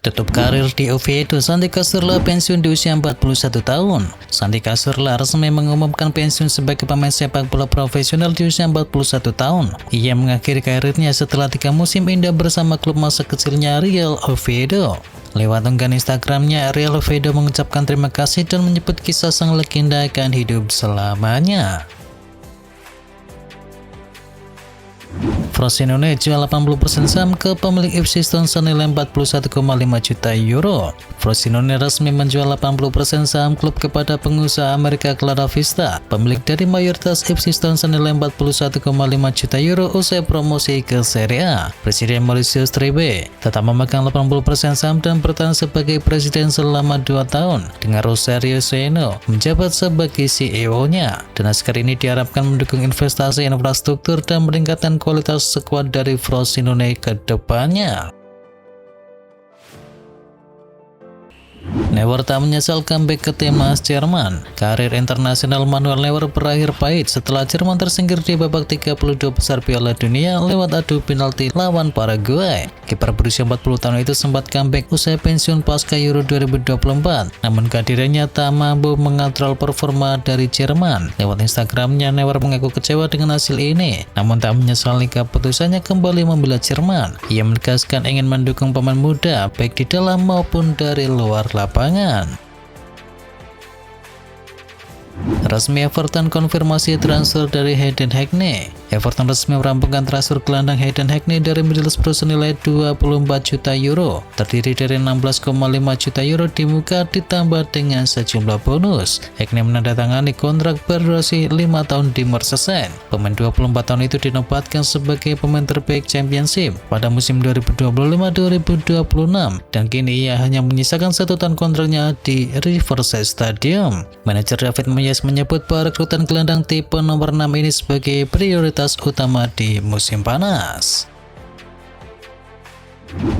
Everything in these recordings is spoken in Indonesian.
Tutup karir di Oviedo, Santi Cazorla pensiun di usia 41 tahun. Santi Cazorla resmi mengumumkan pensiun sebagai pemain sepak bola profesional di usia 41 tahun. Ia mengakhiri karirnya setelah 3 musim indah bersama klub masa kecilnya Real Oviedo. Lewat unggahan Instagramnya, Real Oviedo mengucapkan terima kasih dan menyebut kisah sang legenda akan hidup selamanya. Frosinone jual 80% saham ke pemilik Ipswich Town senilai 41,5 juta euro. Frosinone resmi menjual 80% saham klub kepada pengusaha Amerika Clara Vista, pemilik dari mayoritas Ipswich Town senilai 41,5 juta euro usai promosi ke Serie A. Presiden Mauricio Stribe tetap memegang 80% saham dan bertahan sebagai presiden selama 2 tahun, dengan Rosario Centeno menjabat sebagai CEO-nya. Dan askar ini diharapkan mendukung investasi infrastruktur dan meningkatkan kualitas skuad dari Frosinone ke depannya. Neuer tak menyesal comeback ke timnas Jerman. Karir internasional Manuel Neuer berakhir pahit setelah Jerman tersingkir di babak 32 besar Piala Dunia lewat adu penalti lawan Paraguay. Kiper berusia 40 tahun itu sempat comeback usai pensiun pasca Euro 2024, namun kehadirannya tak mampu mengontrol performa dari Jerman. Lewat Instagramnya, Neuer mengaku kecewa dengan hasil ini, namun tak menyesali keputusannya kembali membela Jerman. Ia menegaskan ingin mendukung pemain muda baik di dalam maupun dari luar lapangan. Resmi Everton konfirmasi transfer dari Hayden Hackney. Everton resmi merampungkan transfer gelandang Hayden Hackney dari Middlesbrough senilai 24 juta euro, terdiri dari 16,5 juta euro di muka ditambah dengan sejumlah bonus. Hackney menandatangani kontrak berdurasi 5 tahun di Merseyside. Pemain 24 tahun itu dinobatkan sebagai pemain terbaik Championship pada musim 2025-2026 dan kini ia hanya menyisakan 1 tahun kontraknya di Riverside Stadium. Manajer David Moyes menyebut bahwa rekrutan gelandang tipe nomor 6 ini sebagai prioritas utama di musim panas.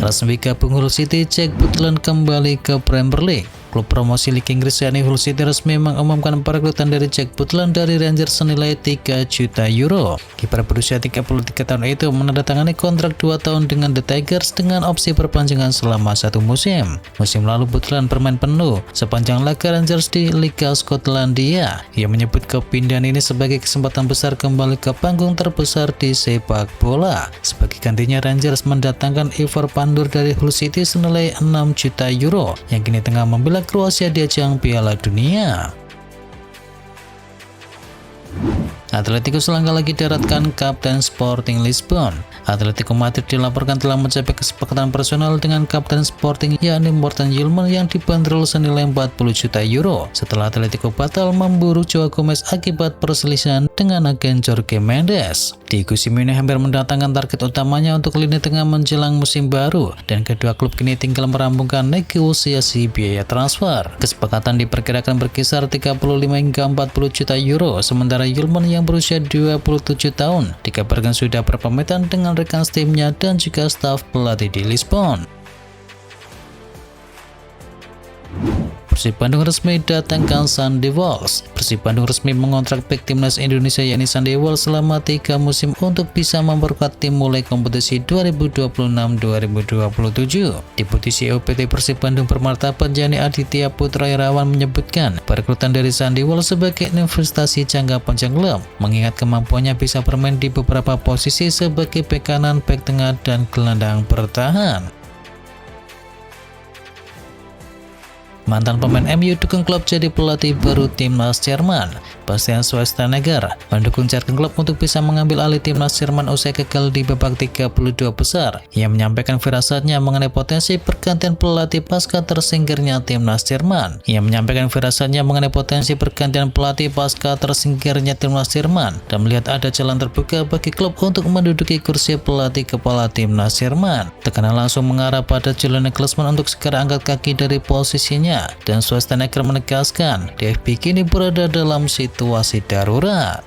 Resmi gabung Hull City, Jack Butland kembali ke Premier League. Klub promosi Liga Inggris yakni Hull City resmi mengumumkan perekrutan dari Jack Butland dari Rangers senilai 3 juta euro. Kiper berusia 33 tahun itu menandatangani kontrak 2 tahun dengan The Tigers dengan opsi perpanjangan selama 1 musim. Musim lalu Butland bermain penuh sepanjang laga Rangers di Liga Skotlandia. Ia menyebut kepindahan ini sebagai kesempatan besar kembali ke panggung terbesar di sepak bola. Sebagai gantinya, Rangers mendatangkan Ivor Pandur dari Hull City senilai 6 juta euro yang kini tengah membela Kroasia di ajang Piala Dunia. Atletico selangkah lagi daratkan Kapten Sporting Lisbon. Atletico Madrid dilaporkan telah mencapai kesepakatan personal dengan Kapten Sporting yakni Morten Hjulmand yang dibanderol senilai 40 juta euro setelah Atletico batal memburu Joao Gomez akibat perselisihan dengan agen Jorge Mendes. Diego Simeone hampir mendatangkan target utamanya untuk lini tengah menjelang musim baru dan kedua klub kini tinggal merampungkan negosiasi biaya transfer. Kesepakatan diperkirakan berkisar 35 hingga 40 juta euro, sementara Hjulmand yang berusia 27 tahun dikabarkan sudah berpamitan dengan rekan timnya dan juga staf pelatih di Lisbon. Persib Bandung resmi datangkan Sandy Walsh. Persib Bandung resmi mengontrak bek timnas Indonesia yakni Sandy Walsh selama 3 musim untuk bisa memperkuat tim mulai kompetisi 2026-2027. Deputi CEO PT Persib Bandung bermartabat Yani Aditya Putra Irawan menyebutkan perekrutan dari Sandy Walsh sebagai investasi jangka panjang klub, mengingat kemampuannya bisa bermain di beberapa posisi sebagai bek kanan, bek tengah, dan gelandang bertahan. Mantan pemain MU dukung klub jadi pelatih baru timnas Jerman. Bastian Schweinsteiger mendukung Jurgen Klopp untuk bisa mengambil alih timnas Jerman usai gagal di babak 32 besar. Ia menyampaikan firasatnya mengenai potensi pergantian pelatih pasca tersingkirnya timnas Jerman. Dan melihat ada jalan terbuka bagi klub untuk menduduki kursi pelatih kepala timnas Jerman. Tekanan langsung mengarah pada Julian Nagelsmann untuk segera angkat kaki dari posisinya. Dan Schweinsteiger menegaskan DFB kini berada dalam situasi darurat.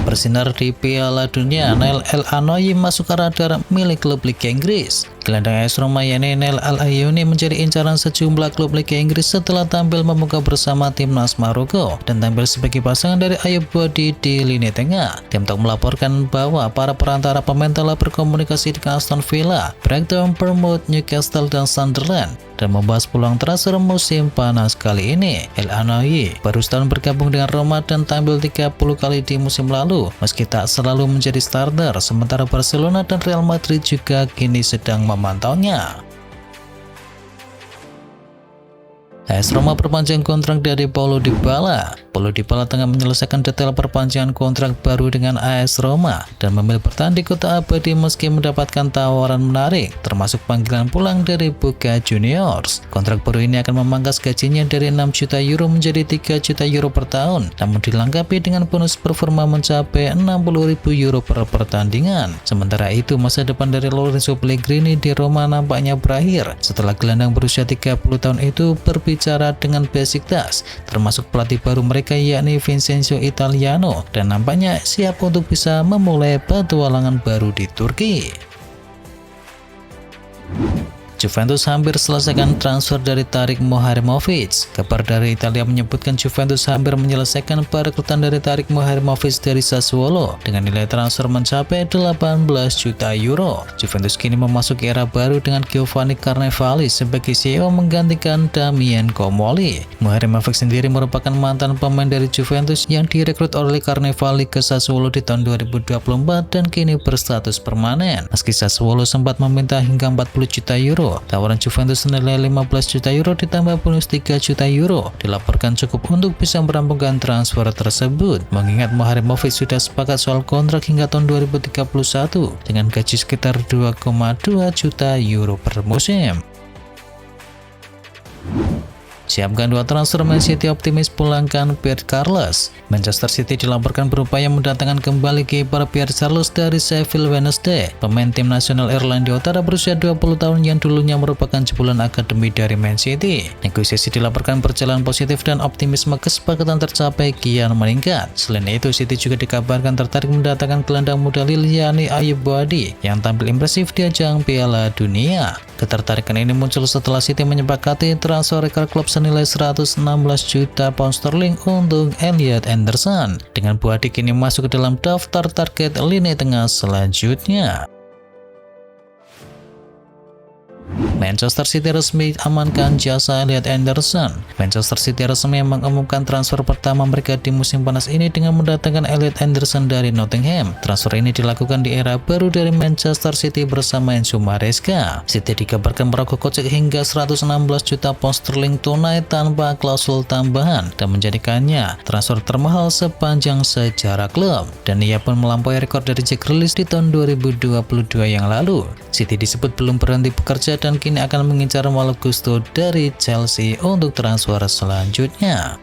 Bersinar di Piala Dunia, Nail El Anoui masuk ke radar milik klub Liga Inggris. Gelandang AS Roma yakni Neil Al-Ayouni menjadi incaran sejumlah klub Liga Inggris setelah tampil membuka bersama timnas Maroko dan tampil sebagai pasangan dari Ayoub Boadi di lini tengah. Tiongkok melaporkan bahwa para perantara pemain telah berkomunikasi dengan Aston Villa, Brighton, Bournemouth, Newcastle, dan Sunderland dan membahas peluang transfer musim panas kali ini. El-Anoui baru setahun bergabung dengan Roma dan tampil 30 kali di musim lalu meski tak selalu menjadi starter, sementara Barcelona dan Real Madrid juga kini sedang memantaunya. AS Roma perpanjang kontrak dari Paulo Dybala. Paulo Dybala tengah menyelesaikan detail perpanjangan kontrak baru dengan AS Roma dan memilih bertahan di kota abadi meski mendapatkan tawaran menarik, termasuk panggilan pulang dari Boca Juniors. Kontrak baru ini akan memangkas gajinya dari 6 juta euro menjadi 3 juta euro per tahun, namun dilengkapi dengan bonus performa mencapai 60.000 euro per pertandingan. Sementara itu, masa depan dari Lorenzo Pellegrini di Roma nampaknya berakhir setelah gelandang berusia 30 tahun itu berbicara dengan Besiktas, termasuk pelatih baru mereka yakni Vincenzo Italiano, dan nampaknya siap untuk bisa memulai petualangan baru di Turki. Juventus hampir selesaikan transfer dari Tarik Moharimovic. Kabar dari Italia menyebutkan Juventus hampir menyelesaikan perekrutan dari Tarik Moharimovic dari Sassuolo dengan nilai transfer mencapai 18 juta euro. Juventus kini memasuki era baru dengan Giovanni Carnevali sebagai CEO menggantikan Damien Comolli. Moharimovic sendiri merupakan mantan pemain dari Juventus yang direkrut oleh Carnevali ke Sassuolo di tahun 2024 dan kini berstatus permanen. Meski Sassuolo sempat meminta hingga 40 juta euro, tawaran Juventus senilai 15 juta euro ditambah bonus 3 juta euro dilaporkan cukup untuk bisa merampungkan transfer tersebut. Mengingat Moharimovic sudah sepakat soal kontrak hingga tahun 2031 dengan gaji sekitar 2,2 juta euro per musim. Siapkan dua transfer, Man City optimis pulangkan Pierre Charles. Manchester City dilaporkan berupaya mendatangkan kembali kiper Pierre Charles dari Sheffield Wednesday. Pemain tim nasional Irlandia Utara berusia 20 tahun yang dulunya merupakan jebolan akademi dari Man City. Negosiasi dilaporkan berjalan positif dan optimisme kesepakatan tercapai kian meningkat. Selain itu, City juga dikabarkan tertarik mendatangkan gelandang muda Lille yakni Ayoub Boadi yang tampil impresif di ajang Piala Dunia. Ketertarikan ini muncul setelah City menyepakati transfer rekor klub senilai 116 juta pound sterling untuk Elliot Anderson. Dengan Boadi kini masuk ke dalam daftar target lini tengah selanjutnya. Manchester City resmi amankan jasa Elliot Anderson. Manchester City resmi mengumumkan transfer pertama mereka di musim panas ini dengan mendatangkan Elliot Anderson dari Nottingham. Transfer ini dilakukan di era baru dari Manchester City bersama Enzo Maresca. City dikabarkan merogoh kocek hingga 116 juta pound sterling tunai tanpa klausul tambahan dan menjadikannya transfer termahal sepanjang sejarah klub. Dan ia pun melampaui rekor dari Jack Grealish di tahun 2022 yang lalu. City disebut belum berhenti bekerja dan kini akan mengincar Malo Gusto dari Chelsea untuk transfer selanjutnya.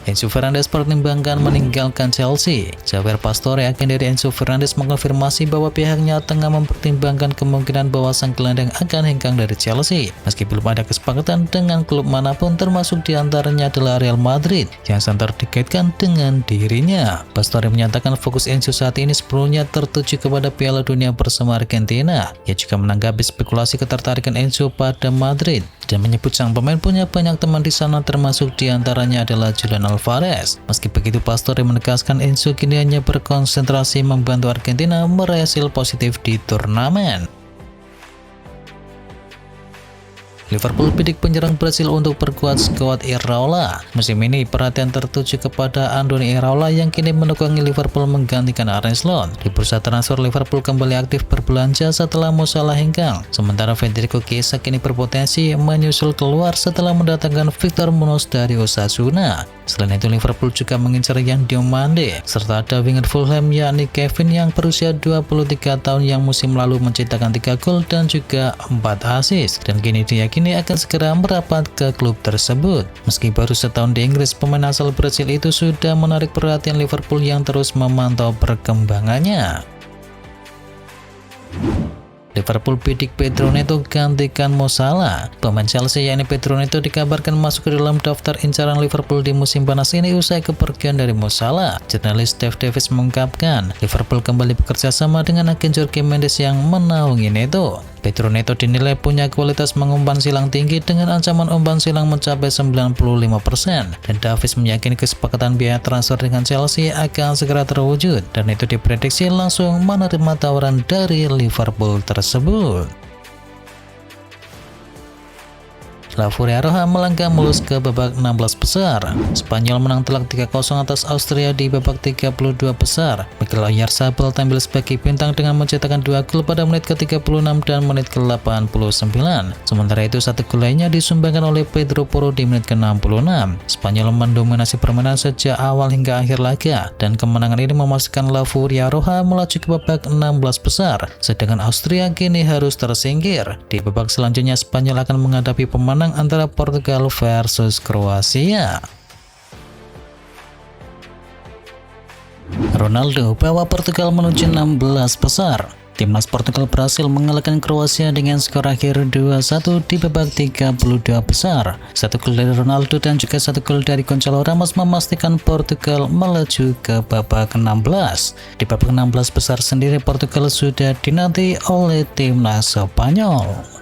Enzo Fernandez pertimbangkan meninggalkan Chelsea. Javier Pastore, agen dari Enzo Fernandez, mengkonfirmasi bahwa pihaknya tengah mempertimbangkan kemungkinan bahwa sang gelandang akan hengkang dari Chelsea. Meski belum ada kesepakatan dengan klub manapun, termasuk diantaranya adalah Real Madrid yang santer dikaitkan dengan dirinya. Pastore menyatakan fokus Enzo saat ini sepenuhnya tertuju kepada Piala Dunia bersama Argentina. Ia juga menanggapi spekulasi ketertarikan Enzo pada Madrid dan menyebut sang pemain punya banyak teman di sana, termasuk diantaranya adalah Julian Alvarez. Meski begitu, Pastore menegaskan Enzo kini hanya berkonsentrasi membantu Argentina meraih hasil positif di turnamen. Liverpool bidik penyerang Brasil untuk perkuat skuad Iraola. Musim ini perhatian tertuju kepada Andoni Iraola yang kini menukangi Liverpool menggantikan Arne Slot. Di bursa transfer, Liverpool kembali aktif berbelanja setelah Mo Salah hengkang. Sementara Federico Chiesa kini berpotensi menyusul keluar setelah mendatangkan Victor Munoz dari Osasuna. Selain itu, Liverpool juga mengincar Yan Diomande serta ada winger Fulham yakni Kevin yang berusia 23 tahun yang musim lalu menciptakan 3 gol dan juga 4 assist, dan kini diyakini akan segera merapat ke klub tersebut. Meski baru setahun di Inggris, pemain asal Brasil itu sudah menarik perhatian Liverpool yang terus memantau perkembangannya. Liverpool bidik Pedro Neto gantikan Mo Salah. Pemain Chelsea yakni Pedro Neto dikabarkan masuk ke dalam daftar incaran Liverpool di musim panas ini usai kepergian dari Mo Salah. Jurnalis Steve Davis mengungkapkan, Liverpool kembali bekerja sama dengan agen Jorge Mendes yang menaungi Neto. Pedro Neto dinilai punya kualitas mengumpan silang tinggi dengan ancaman umpan silang mencapai 95%, dan Davis meyakini kesepakatan biaya transfer dengan Chelsea akan segera terwujud, dan itu diprediksi langsung menerima tawaran dari Liverpool tersebut. La Furia Roja melangkah mulus ke babak 16 besar. Spanyol menang telak 3-0 atas Austria di babak 32 besar. Mikel Oyarzabal tampil sebagai bintang dengan mencetakkan 2 gol pada menit ke-36 dan menit ke-89. Sementara itu, 1 gol lainnya disumbangkan oleh Pedro Porro di menit ke-66. Spanyol mendominasi permainan sejak awal hingga akhir laga, dan kemenangan ini memastikan La Furia Roja melaju ke babak 16 besar. Sedangkan Austria kini harus tersingkir. Di babak selanjutnya, Spanyol akan menghadapi pemenang antara Portugal versus Kroasia. Ronaldo bawa Portugal menuju 16 besar. Timnas Portugal berhasil mengalahkan Kroasia dengan skor akhir 2-1 di babak 32 besar. 1 gol dari Ronaldo dan juga 1 gol dari Gonçalo Ramos memastikan Portugal melaju ke babak 16. Di babak 16 besar sendiri Portugal sudah dinanti oleh timnas Spanyol.